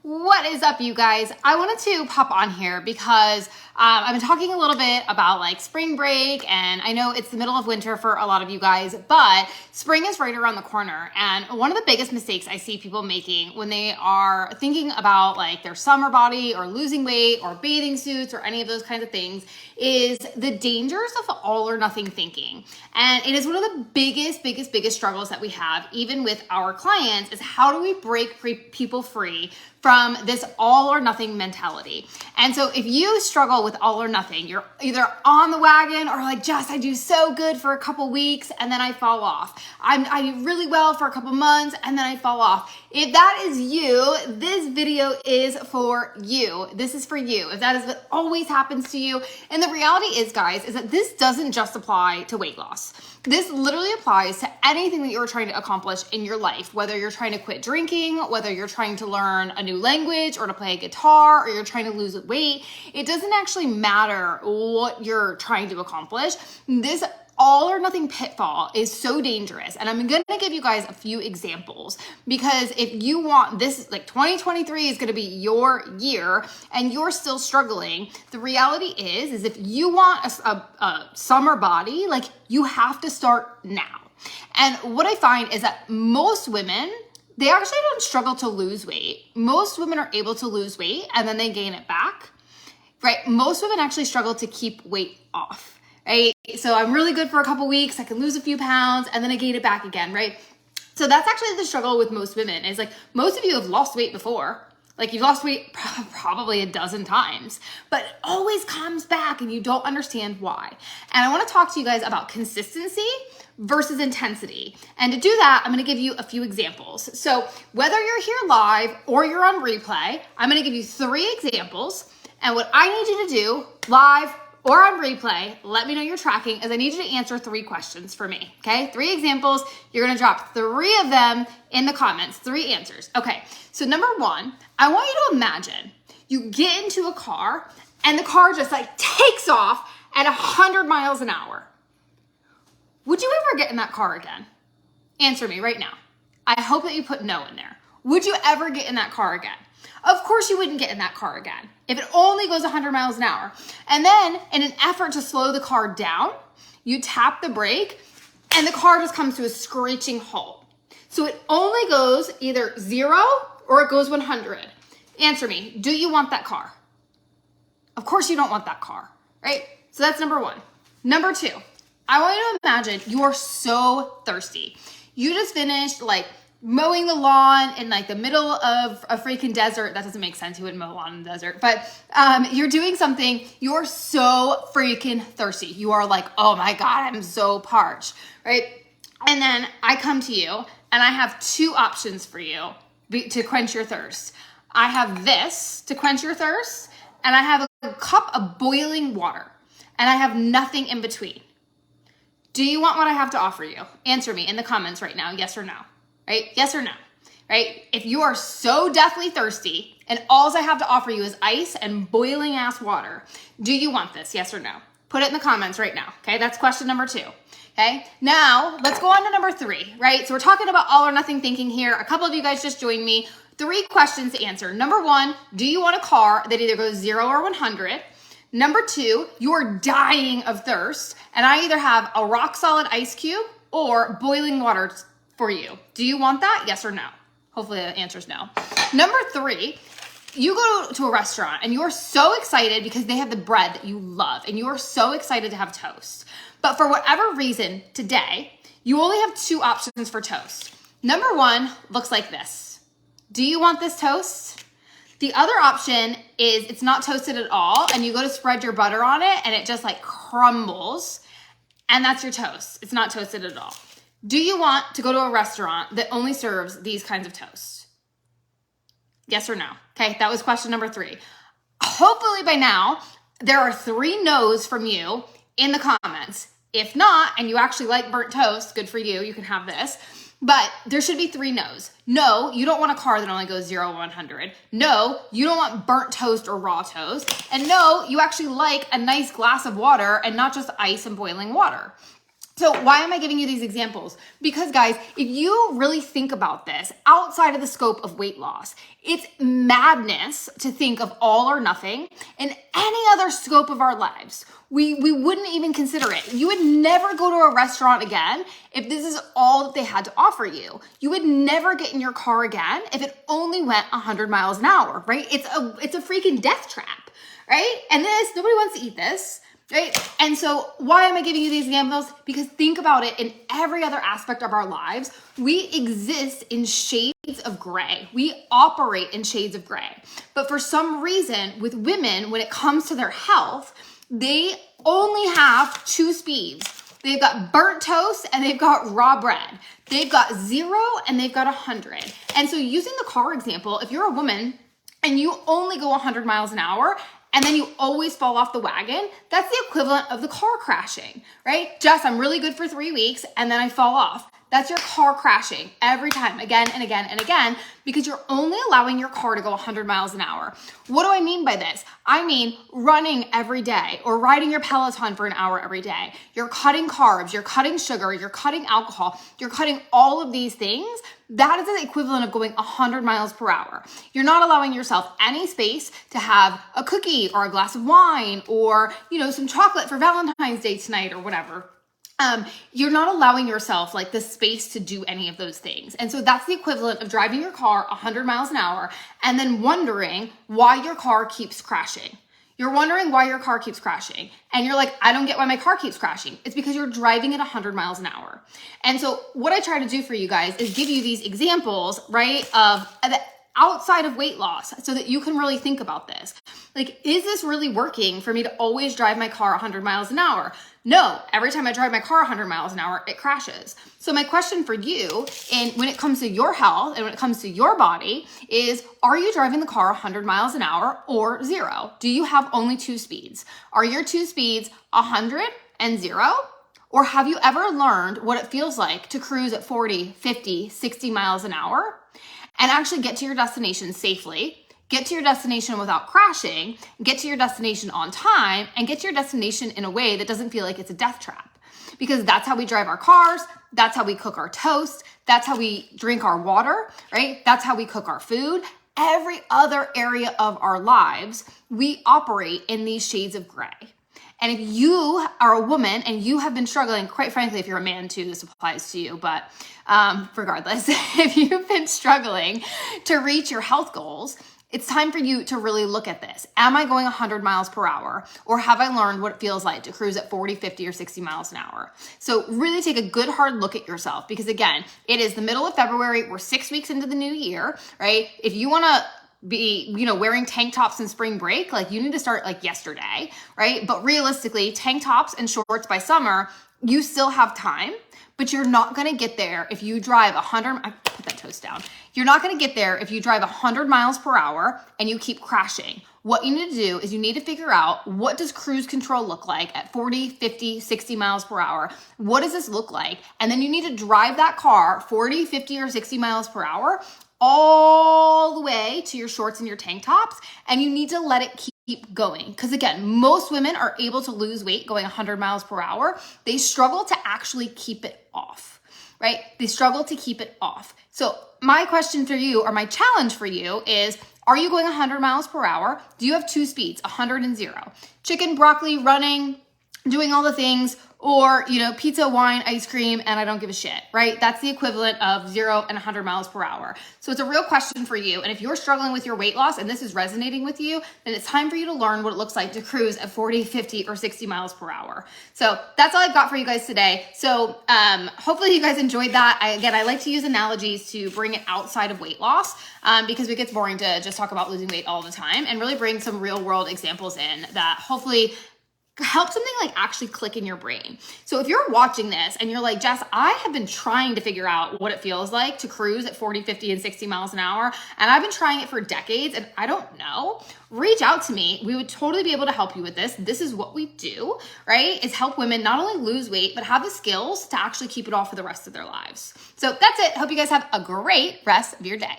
What is up, you guys? I wanted to pop on here because I've been talking a little bit about like spring break, and I know it's the middle of winter for a lot of you guys, but spring is right around the corner. And one of the biggest mistakes I see people making when they are thinking about like their summer body or losing weight or bathing suits or any of those kinds of things is the dangers of all or nothing thinking. And it is one of the biggest struggles that we have, even with our clients, is how do we break people free from this all or nothing mentality. And so if you struggle with all or nothing, you're either on the wagon or like, Jess, I do so good for a couple weeks and then I fall off. I do really well for a couple months and then I fall off. If that is you, this video is for you. This is for you. If that is what always happens to you. And the reality is, guys, is that this doesn't just apply to weight loss. This literally applies to anything that you're trying to accomplish in your life, whether you're trying to quit drinking, whether you're trying to learn a new language or to play a guitar, or you're trying to lose weight. It doesn't actually matter what you're trying to accomplish. This all or nothing pitfall is so dangerous. And I'm going to give you guys a few examples, because if you want this, like 2023 is going to be your year and you're still struggling, the reality is if you want a summer body, like you have to start now. And what I find is that most women, they actually don't struggle to lose weight. Most women are able to lose weight and then they gain it back, right? Most women actually struggle to keep weight off. Right? So I'm really good for a couple weeks. I can lose a few pounds and then I gain it back again, right? So that's actually the struggle with most women, is like most of you have lost weight before. Like you've lost weight probably a dozen times, but it always comes back and you don't understand why. And I want to talk to you guys about consistency versus intensity. And to do that, I'm going to give you a few examples. So whether you're here live or you're on replay, I'm going to give you 3 examples. And what I need you to do live or on replay, let me know you're tracking, is I need you to answer 3 questions for me, okay? 3 examples. You're gonna drop 3 of them in the comments, 3 answers. Okay, so number 1, I want you to imagine you get into a car and the car just like takes off at 100 miles an hour. Would you ever get in that car again? Answer me right now. I hope that you put no in there. Would you ever get in that car again? Of course you wouldn't get in that car again if it only goes 100 miles an hour. And then in an effort to slow the car down, you tap the brake and the car just comes to a screeching halt. So it only goes either 0 or it goes 100. Answer me, do you want that car? Of course you don't want that car, right? So that's number 1. Number 2, I want you to imagine you are so thirsty. You just finished like mowing the lawn in like the middle of a freaking desert. That doesn't make sense. You wouldn't mow a lawn in the desert, but you're doing something. You're so freaking thirsty. You are like, oh my God, I'm so parched, right? And then I come to you and I have 2 options for you to quench your thirst. I have this to quench your thirst, and I have a cup of boiling water, and I have nothing in between. Do you want what I have to offer you? Answer me in the comments right now, yes or no. Right? Yes or no, right? If you are so deathly thirsty and all I have to offer you is ice and boiling ass water, do you want this? Yes or no? Put it in the comments right now. Okay. That's question number 2. Okay. Now let's go on to number 3, right? So we're talking about all or nothing thinking here. A couple of you guys just joined me. 3 questions to answer. Number 1, do you want a car that either goes 0 or 100? Number 2, you're dying of thirst, and I either have a rock solid ice cube or boiling water for you. Do you want that? Yes or no? Hopefully the answer is no. Number 3, you go to a restaurant and you're so excited because they have the bread that you love and you're so excited to have toast. But for whatever reason today, you only have 2 options for toast. Number 1 looks like this. Do you want this toast? The other option is it's not toasted at all and you go to spread your butter on it and it just like crumbles, and that's your toast. It's not toasted at all. Do you want to go to a restaurant that only serves these kinds of toast? Yes or no? Okay, that was question number 3. Hopefully by now, there are 3 no's from you in the comments. If not, and you actually like burnt toast, good for you, you can have this. But there should be 3 no's. No, you don't want a car that only goes 0 to 100. No, you don't want burnt toast or raw toast. And no, you actually like a nice glass of water and not just ice and boiling water. So why am I giving you these examples? Because guys, if you really think about this outside of the scope of weight loss, it's madness to think of all or nothing in any other scope of our lives. We wouldn't even consider it. You would never go to a restaurant again if this is all that they had to offer you. You would never get in your car again if it only went 100 miles an hour, right? It's a freaking death trap, right? And nobody wants to eat this. Right? And so why am I giving you these examples? Because think about it, in every other aspect of our lives, we exist in shades of gray. We operate in shades of gray. But for some reason, with women, when it comes to their health, they only have two speeds. They've got burnt toast and they've got raw bread. They've got 0 and they've got 100. And so using the car example, if you're a woman and you only go 100 miles an hour, and then you always fall off the wagon, that's the equivalent of the car crashing, right? Jess, I'm really good for 3 weeks and then I fall off. That's your car crashing every time, again and again and again, because you're only allowing your car to go 100 miles an hour. What do I mean by this? I mean running every day or riding your Peloton for an hour every day. You're cutting carbs, you're cutting sugar, you're cutting alcohol, you're cutting all of these things. That is the equivalent of going 100 miles per hour. You're not allowing yourself any space to have a cookie or a glass of wine or, some chocolate for Valentine's Day tonight or whatever. You're not allowing yourself like the space to do any of those things. And so that's the equivalent of driving your car 100 miles an hour and then wondering why your car keeps crashing. You're wondering why your car keeps crashing. And you're like, I don't get why my car keeps crashing. It's because you're driving at 100 miles an hour. And so what I try to do for you guys is give you these examples, right, of the outside of weight loss so that you can really think about this. Like, is this really working for me to always drive my car 100 miles an hour? No, every time I drive my car 100 miles an hour, it crashes. So my question for you, and when it comes to your health and when it comes to your body, is are you driving the car 100 miles an hour or 0? Do you have only 2 speeds? Are your 2 speeds 100 and 0? Or have you ever learned what it feels like to cruise at 40, 50, 60 miles an hour and actually get to your destination safely, get to your destination without crashing, get to your destination on time, and get to your destination in a way that doesn't feel like it's a death trap? Because that's how we drive our cars, that's how we cook our toast, that's how we drink our water, right? That's how we cook our food. Every other area of our lives, we operate in these shades of gray. And if you are a woman and you have been struggling, quite frankly, if you're a man too, this applies to you, but regardless, if you've been struggling to reach your health goals, it's time for you to really look at this. Am I going 100 miles per hour, or have I learned what it feels like to cruise at 40, 50, or 60 miles an hour? So really take a good hard look at yourself, because again, it is the middle of February. We're 6 weeks into the new year, right? If you want to be, wearing tank tops in spring break, like you need to start like yesterday, right? But realistically, tank tops and shorts by summer, you still have time, but you're not going to get there if you drive 100, I put that toast down. You're not going to get there if you drive 100 miles per hour and you keep crashing. What you need to do is you need to figure out, what does cruise control look like at 40, 50, 60 miles per hour? What does this look like? And then you need to drive that car 40, 50, or 60 miles per hour all the way to your shorts and your tank tops, and you need to let it keep going. Because again, most women are able to lose weight going 100 miles per hour. They struggle to actually keep it off, right? They struggle to keep it off. So my question for you, or my challenge for you, is, are you going 100 miles per hour? Do you have 2 speeds, 100 and 0? Chicken, broccoli, running, doing all the things, or, pizza, wine, ice cream, and I don't give a shit, right? That's the equivalent of 0 and 100 miles per hour. So it's a real question for you. And if you're struggling with your weight loss and this is resonating with you, then it's time for you to learn what it looks like to cruise at 40, 50, or 60 miles per hour. So that's all I've got for you guys today. So hopefully you guys enjoyed that. I like to use analogies to bring it outside of weight loss because it gets boring to just talk about losing weight all the time, and really bring some real world examples in that hopefully help something like actually click in your brain. So if you're watching this and you're like, Jess, I have been trying to figure out what it feels like to cruise at 40, 50, and 60 miles an hour, and I've been trying it for decades and I don't know, reach out to me. We would totally be able to help you with this. This is what we do, right? Is help women not only lose weight, but have the skills to actually keep it off for the rest of their lives. So that's it. Hope you guys have a great rest of your day.